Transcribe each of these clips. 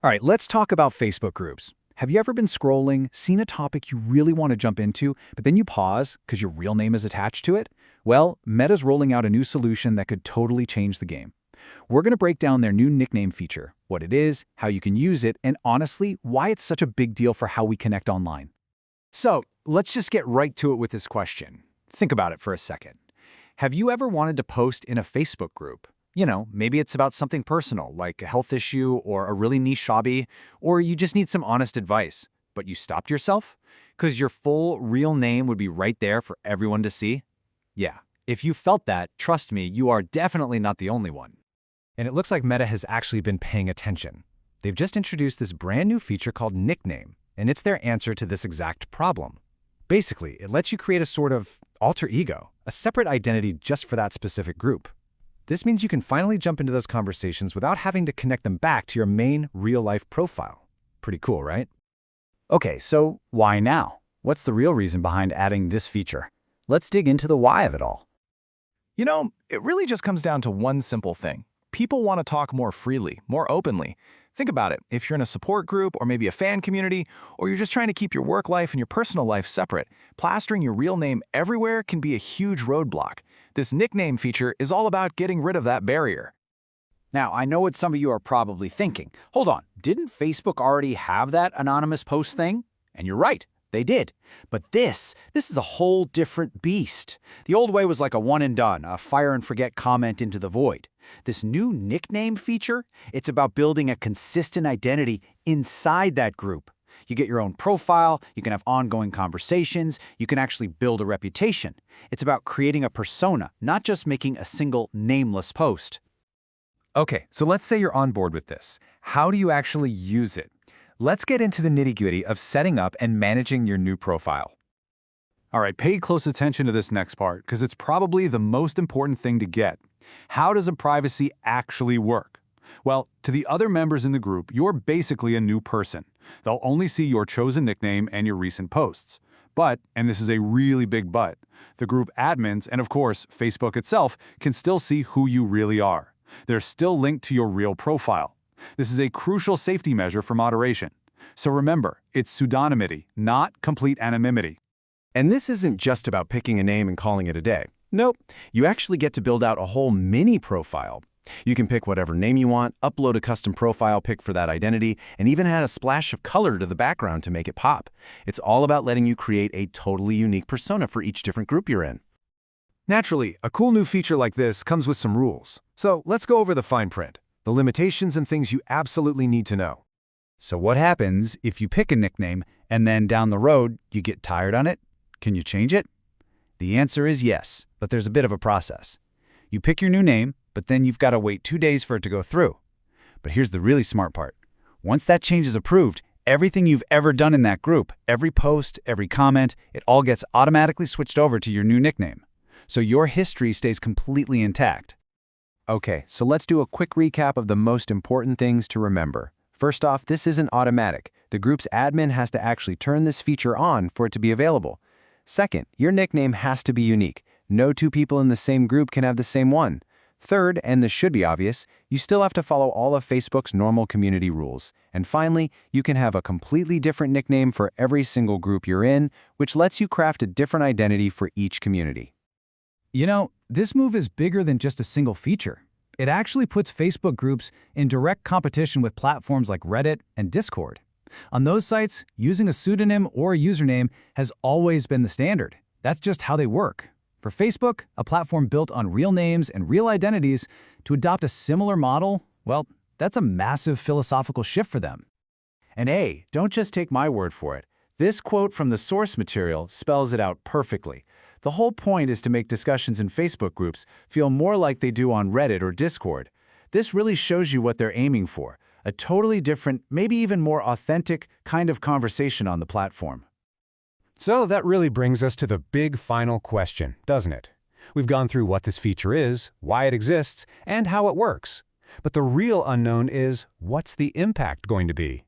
All right, let's talk about Facebook groups. Have you ever been scrolling, seen a topic you really want to jump into, but then you pause because your real name is attached to it? Well, Meta's rolling out a new solution that could totally change the game. We're going to break down their new nickname feature, what it is, how you can use it, and honestly, why it's such a big deal for how we connect online. So, let's just get right to it with this question. Think about it for a second. Have you ever wanted to post in a Facebook group? Maybe it's about something personal, like a health issue or a really niche hobby, or you just need some honest advice, but you stopped yourself? Because your full, real name would be right there for everyone to see? Yeah, if you felt that, trust me, you are definitely not the only one. And it looks like Meta has actually been paying attention. They've just introduced this brand new feature called Nickname, and it's their answer to this exact problem. Basically, it lets you create a sort of alter ego, a separate identity just for that specific group. This means you can finally jump into those conversations without having to connect them back to your main, real-life profile. Pretty cool, right? Okay, so why now? What's the real reason behind adding this feature? Let's dig into the why of it all. It really just comes down to one simple thing. People want to talk more freely, more openly. Think about it. If you're in a support group or maybe a fan community, or you're just trying to keep your work life and your personal life separate, plastering your real name everywhere can be a huge roadblock. This nickname feature is all about getting rid of that barrier. Now, I know what some of you are probably thinking. Hold on, didn't Facebook already have that anonymous post thing? And you're right, they did. But this is a whole different beast. The old way was like a one and done, a fire and forget comment into the void. This new nickname feature, it's about building a consistent identity inside that group. You get your own profile, you can have ongoing conversations, you can actually build a reputation. It's about creating a persona, not just making a single nameless post. Okay, so let's say you're on board with this. How do you actually use it? Let's get into the nitty-gritty of setting up and managing your new profile. All right, pay close attention to this next part because it's probably the most important thing to get. How does a privacy actually work? Well, to the other members in the group, you're basically a new person. They'll only see your chosen nickname and your recent posts. But, and this is a really big but, the group admins and of course Facebook itself can still see who you really are. They're still linked to your real profile. This is a crucial safety measure for moderation. So remember, it's pseudonymity, not complete anonymity. And this isn't just about picking a name and calling it a day. Nope, you actually get to build out a whole mini profile. You can pick whatever name you want, upload a custom profile pic for that identity, and even add a splash of color to the background to make it pop. It's all about letting you create a totally unique persona for each different group you're in. Naturally, a cool new feature like this comes with some rules. So let's go over the fine print, the limitations and things you absolutely need to know. So what happens if you pick a nickname and then down the road you get tired on it? Can you change it? The answer is yes, but there's a bit of a process. You pick your new name, but then you've got to wait 2 days for it to go through. But here's the really smart part. Once that change is approved, everything you've ever done in that group, every post, every comment, it all gets automatically switched over to your new nickname. So your history stays completely intact. Okay, so let's do a quick recap of the most important things to remember. First off, this isn't automatic. The group's admin has to actually turn this feature on for it to be available. Second, your nickname has to be unique. No two people in the same group can have the same one. Third, and this should be obvious, you still have to follow all of Facebook's normal community rules. And finally, you can have a completely different nickname for every single group you're in, which lets you craft a different identity for each community. This move is bigger than just a single feature. It actually puts Facebook groups in direct competition with platforms like Reddit and Discord. On those sites, using a pseudonym or a username has always been the standard. That's just how they work. For Facebook, a platform built on real names and real identities, to adopt a similar model, well, that's a massive philosophical shift for them. And hey, don't just take my word for it. This quote from the source material spells it out perfectly. The whole point is to make discussions in Facebook groups feel more like they do on Reddit or Discord. This really shows you what they're aiming for, a totally different, maybe even more authentic kind of conversation on the platform. So that really brings us to the big final question, doesn't it? We've gone through what this feature is, why it exists, and how it works. But the real unknown is, what's the impact going to be?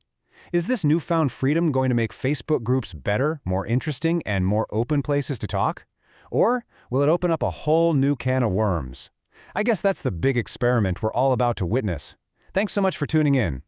Is this newfound freedom going to make Facebook groups better, more interesting, and more open places to talk? Or will it open up a whole new can of worms? I guess that's the big experiment we're all about to witness. Thanks so much for tuning in.